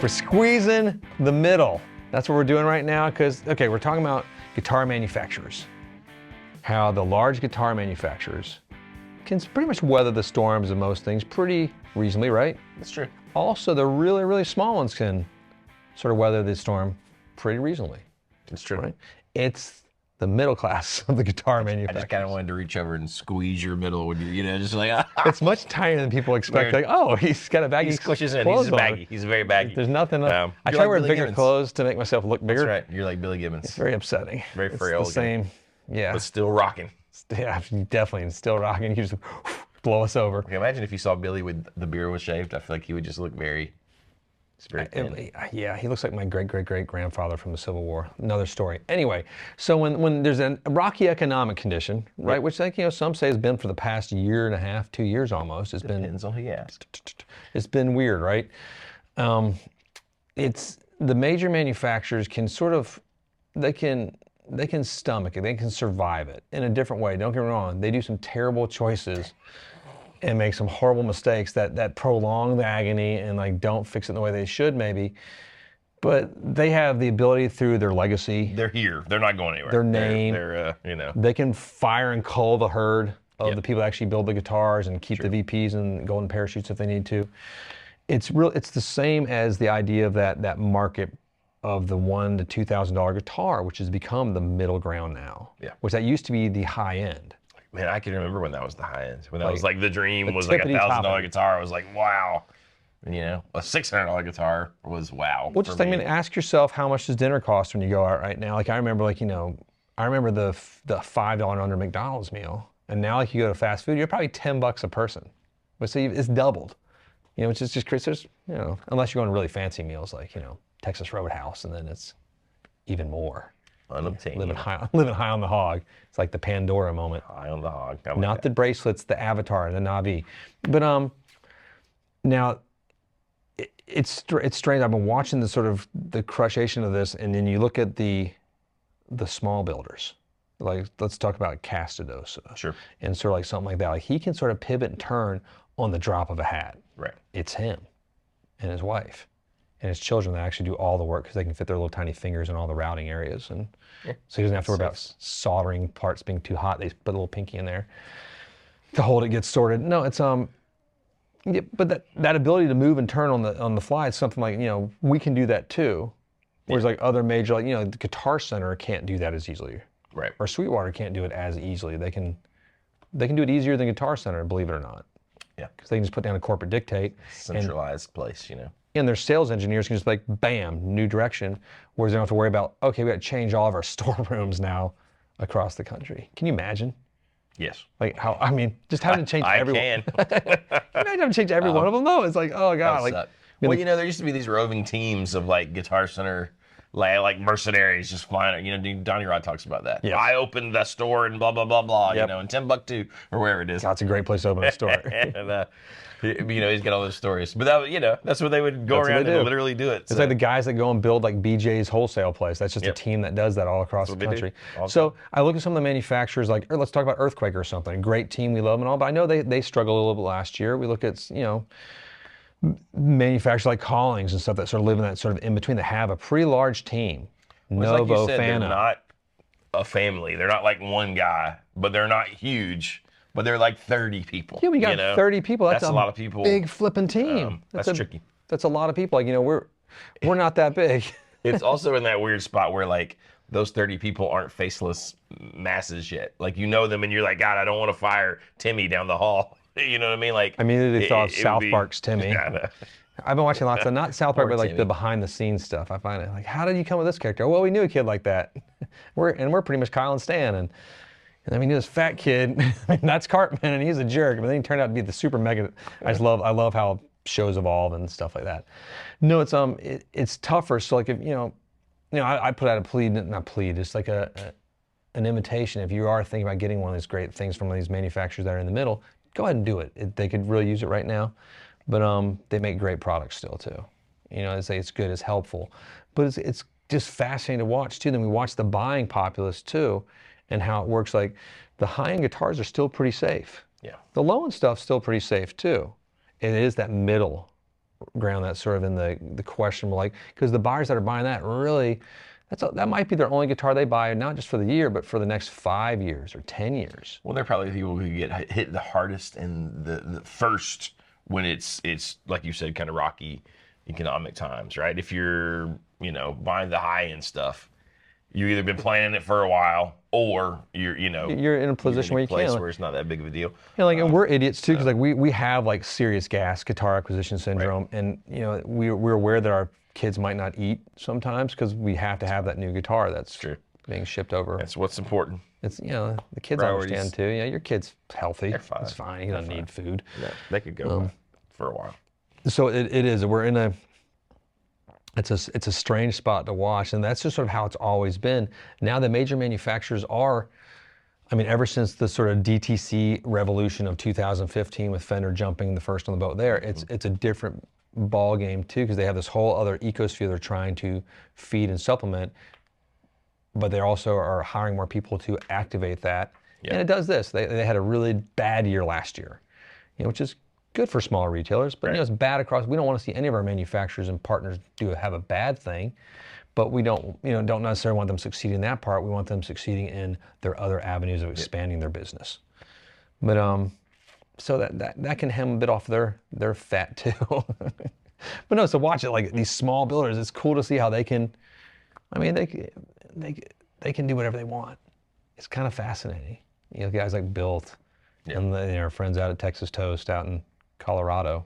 We're squeezing the middle. That's what we're doing right now because, okay, we're talking about guitar manufacturers. How the large guitar manufacturers can pretty much weather the storms of most things pretty reasonably, right? That's true. Also, the really, really small ones can sort of weather the storm pretty reasonably. It's true. Right? It's the middle class of the guitar I manufacturers. just kind of wanted to reach over and squeeze your middle when you know, just like, It's much tinier than people expect. Like, oh, he's got a baggy he squishes in. clothes He's on. baggy. He's very baggy. There's nothing. I You're try to like wear Billy bigger Gibbons. clothes to make myself look bigger. That's right. You're like Billy Gibbons. It's very upsetting. Very it's frail. the same. Yeah. But still rocking. Yeah, definitely still rocking. You just blow us over. Okay, imagine if you saw Billy with the beard was shaved. I feel like he would just look very thin. Yeah, he looks like my great-great-great-grandfather from the Civil War. Another story. Anyway, so when there's a rocky economic condition, right, Yep. which some say has been for the past year and a half, 2 years almost. Depends on who you ask. It's been weird, right? It's the major manufacturers can sort of, they can stomach it, they can survive it in a different way. Don't get me wrong, they do some terrible choices and make some horrible mistakes that prolong the agony and like don't fix it the way they should maybe. But they have the ability through their legacy. They're here. They're not going anywhere. Their name. They're you know. They can fire and cull the herd of Yep. the people that actually build the guitars and keep the VPs and golden parachutes if they need to. It's the same as the idea of that market of the $1,000 to $2,000 guitar, which has become the middle ground now. Yeah. Which that used to be the high end. Man, I can remember when that was the high end. When that Like, was like the dream the was like tippity top $1,000 end. guitar. I was like, wow. And, you know, a $600 guitar was wow. Well, for just, I me. mean, ask yourself how much does dinner cost when you go out right now? Like, I remember, I remember the $5 under McDonald's meal. And now, like, you go to fast food, you're probably $10 a person. But so it's doubled. You know, which is just crazy. Unless you're going to really fancy meals like, Texas Roadhouse, and then it's even more. Unobtainium. Living high on the hog. It's like the Pandora moment. High on the hog. I like Not that. the bracelets, the avatar, the Navi. But now it's strange. I've been watching the sort of the crushation of this, and then you look at the small builders. Like, let's talk about Castadosa. Sure. And sort of like something like that. Like, he can sort of pivot and turn on the drop of a hat. Right. It's him and his wife and his children that actually do all the work because they can fit their little tiny fingers in all the routing areas. And so he doesn't have to worry about soldering parts being too hot. They put a little pinky in there to hold it, gets sorted. No, it's yeah, but that ability to move and turn on the fly is something like, we can do that too. Whereas like other major, like, the Guitar Center can't do that as easily. Right. Or Sweetwater can't do it as easily. They can do it easier than Guitar Center, believe it or not. Yeah. Because they can just put down a corporate dictate. Centralized place, And their sales engineers can just like, bam, new direction. Whereas they don't have to worry about, okay, we got to change all of our storerooms now across the country. Can you imagine? Yes. Like just having to change everyone. I can. Imagine having to change every one of them though. It's like, oh God. Like, well, there used to be these roving teams of like Guitar Center, like mercenaries just flying. Donnie Rod talks about that. Yeah. I opened the store in blah, blah, blah, blah, Yep. in Timbuktu or wherever it is. That's a great place to open a store. And, he's got all those stories. But that's what they would go That's what around they and do. literally do it. It's like the guys that go and build like BJ's wholesale place. That's just a team that does that all across the what they do. country. Awesome. So I look at some of the manufacturers, like, let's talk about Earthquake or something. A great team, we love them and all, but I know they struggled a little bit last year. We look at, manufacturers like Collings and stuff that sort of live in that sort of in between. They have a pretty large team. Well, Novo, like you said, Fana. they're not a family. They're not like one guy, but they're not huge. But they're like 30 people. Yeah, we got 30 people. That's a lot of people. Big flipping team. That's tricky. That's a lot of people. Like, we're not that big. It's also in that weird spot where like those 30 people aren't faceless masses yet. Like them and you're like, God, I don't want to fire Timmy down the hall. You know what I mean? Like I immediately thought of it would South be- Park's Timmy. I know. I've been watching lots of, not South Park, Poor but like Timmy. the behind the scenes stuff. I find it like, how did you come with this character? Well, we knew a kid like that. We're pretty much Kyle and Stan. And then we knew this fat kid. That's Cartman, and he's a jerk. But then he turned out to be the super mega. I love how shows evolve and stuff like that. No, it's tougher. So like if I put out a plea, not plea, just like an invitation. If you are thinking about getting one of these great things from one of these manufacturers that are in the middle, go ahead and do it. They could really use it right now. But they make great products still too. I say it's good, it's helpful. But it's just fascinating to watch too. Then we watch the buying populace too, and how it works. Like the high-end guitars are still pretty safe. Yeah. The low-end stuff's still pretty safe too. It is that middle ground that's sort of in the questionable, like, because the buyers that are buying that really, that might be their only guitar they buy, not just for the year, but for the next 5 years or 10 years. Well, they're probably people who get hit the hardest and the first when it's like you said, kind of rocky economic times, right? If you're, buying the high end stuff, you've either been planning it for a while or you're in a position where you can. Where it's not that big of a deal. And we're idiots too, because like we have like serious guitar acquisition syndrome, right. And we're aware that our kids might not eat sometimes because we have to have that new guitar that's true being shipped over. That's what's important. It's the kids Priorities. understand too. Your kid's healthy. They're fine. It's fine. He doesn't need food. No, they could go for a while. So it is. We're in a. It's a strange spot to watch, and that's just sort of how it's always been. Now the major manufacturers are, ever since the sort of DTC revolution of 2015 with Fender jumping the first on the boat there, it's a different ball game too, because they have this whole other ecosphere they're trying to feed and supplement, but they also are hiring more people to activate that. Yep. And it does this. They had a really bad year last year, which is good for smaller retailers, but right. It's bad across. We don't want to see any of our manufacturers and partners have a bad thing, but we don't necessarily want them succeeding in that part. We want them succeeding in their other avenues of expanding their business. But so that can hem a bit off their fat too. But no, so watch it, like these small builders. It's cool to see how they can. They can do whatever they want. It's kind of fascinating. Guys like Built, and our friends out at Texas Toast out in Colorado,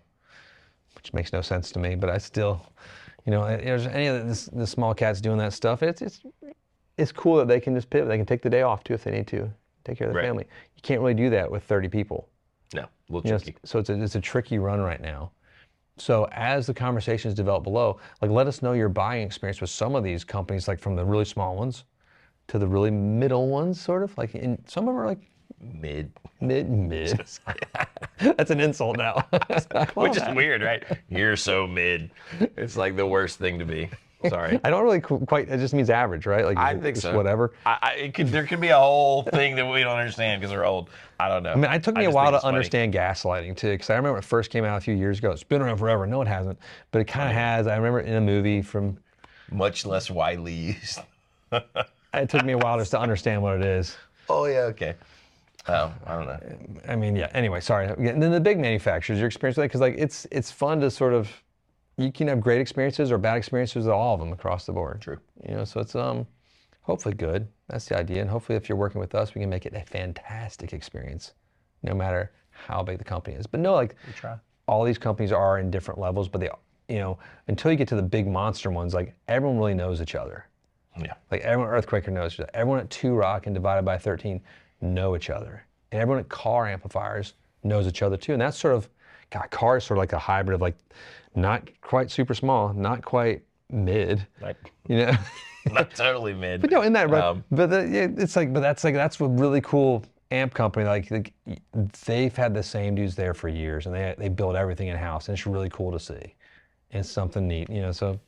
which makes no sense to me, but I still, there's any of the small cats doing that stuff. It's cool that they can just pivot. They can take the day off too if they need to, take care of their family. You can't really do that with 30 people. No, a little tricky. So it's a tricky run right now. So as the conversations develop below, like let us know your buying experience with some of these companies, like from the really small ones to the really middle ones, sort of like, and some of them are like mid. That's an insult now. Which is weird, right? You're so mid. It's like the worst thing to be. Sorry. I don't really quite, it just means average, right? Like I think so. Whatever. There could be a whole thing that we don't understand because we're old. I don't know. It took me a while to understand gaslighting too, because I remember when it first came out a few years ago. It's been around forever. No, it hasn't. But it kind of has. I remember in a movie from... Much less widely used. It took me a while just to understand what it is. Oh, yeah, okay. Oh, I don't know. Anyway, sorry. And then the big manufacturers, your experience with that, because like it's fun to sort of, you can have great experiences or bad experiences with all of them across the board. True. So it's hopefully good. That's the idea. And hopefully if you're working with us, we can make it a fantastic experience, no matter how big the company is. But no, like we try. All these companies are in different levels, but they, until you get to the big monster ones, like everyone really knows each other. Yeah. Like everyone at Earthquaker knows each other. Everyone at 2 Rock and Divided by 13 know each other. And everyone at Car Amplifiers knows each other too. And that's sort of, Car is sort of like a hybrid of like, not quite super small, not quite mid, Not totally mid. But no, in that, that's a really cool amp company. Like they've had the same dudes there for years, and they build everything in house, and it's really cool to see. And it's something neat, so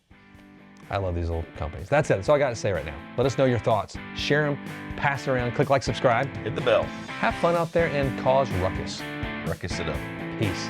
I love these little companies. That's it. That's all I got to say right now. Let us know your thoughts. Share them, pass it around, click like, subscribe. Hit the bell. Have fun out there and cause ruckus. Ruckus it up. Peace.